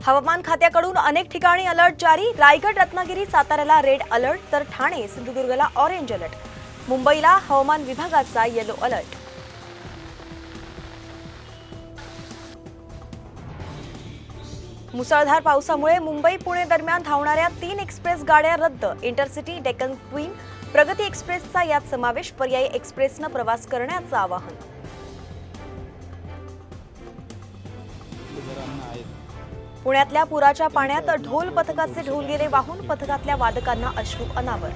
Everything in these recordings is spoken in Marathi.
हवामान खात्याकडून अनेक ठिकाणी अलर्ट जारी। रायगड, रत्नागिरी, साताऱ्याला रेड अलर्ट तर ठाणे, सिंधुदुर्गला ऑरेंज अलर्ट। मुंबईला हवामान विभागाचा येलो अलर्ट। मुसळधार पावसामुळे मुंबई पुणे दरम्यान धावणाऱ्या 3 एक्सप्रेस गाड्या रद्द। इंटरसिटी, डेक्कन क्वीन, प्रगती एक्सप्रेसचा यात समावेश। पर्यायी एक्सप्रेसनं प्रवास करण्याचं आवाहन। पुण्यातल्या पुराच्या पाण्यात ढोल पथकाचे ढोल गेले वाहून। पथकातल्या वादकांना अश्रू अनावर।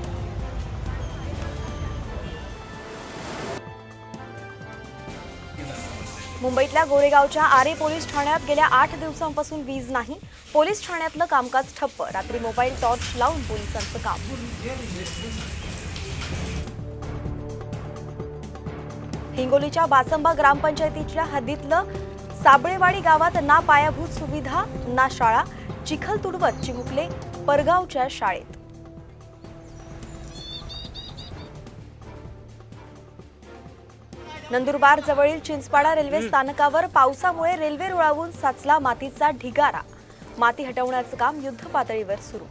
मुंबईतल्या गोरेगावच्या आरे पोलीस ठाण्यात गेल्या 8 दिवसांपासून वीज नाही। पोलीस ठाण्यातलं कामकाज ठप्प। रात्री मोबाईल टॉर्च लावून पोलिसांचं काम। हिंगोलीच्या बासंबा ग्रामपंचायतीच्या हद्दीतलं साबळेवाडी गावात ना पायाभूत सुविधा ना शाळा। चिखल तुडवत चिमुकले परगावच्या शाळेत। नंदुरबार जवळील चिंचपाडा रेल्वे स्थानकावर पावसामुळे रेल्वे रुळावून साचला मातीचा ढिगारा। माती हटवण्याचं काम युद्धपातळीवर सुरू।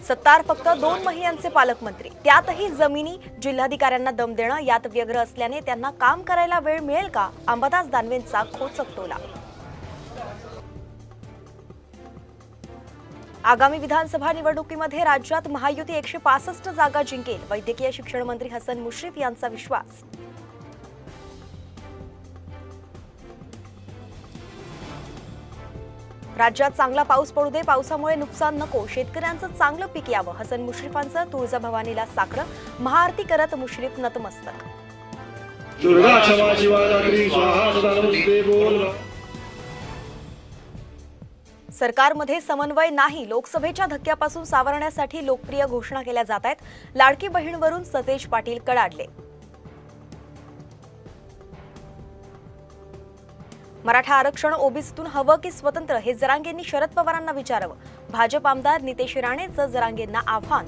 सत्तार फक्त 2 महिन्यांचे पालकमंत्री, त्यातही जमिनी जिल्हाधिकाऱ्यांना दम देणं यात व्यग्र असल्याने त्यांना काम करायला वेळ मिळेल का? अंबादास दानवेंचा खोचक टोला। आगामी विधानसभा निवडणुकीमध्ये राज्यात महायुती 165 जागा जिंकेल। वैद्यकीय शिक्षण मंत्री हसन मुश्रीफ यांचा विश्वास। राज्यात चांगला पाऊस पडू दे, पावसामुळे नुकसान नको, शेतकऱ्यांचं चांगलं पीक यावं। हसन मुश्रीफांचं तुळजाभवानीला साकडं। महाआरती करत मुश्रीफ नतमस्तक। सरकारमध्ये समन्वय नाही, लोकसभेच्या धक्क्यापासून सावरण्यासाठी लोकप्रिय घोषणा केल्या जात आहेत। लाडकी बहीणवरून सतेज पाटील कडाडले। मराठा आरक्षण ओबीसीतून हवं की स्वतंत्र, हे जरांगेंनी शरद पवारांना विचारावं। भाजप आमदार नितेश राणेंचं जरांगेंना आव्हान।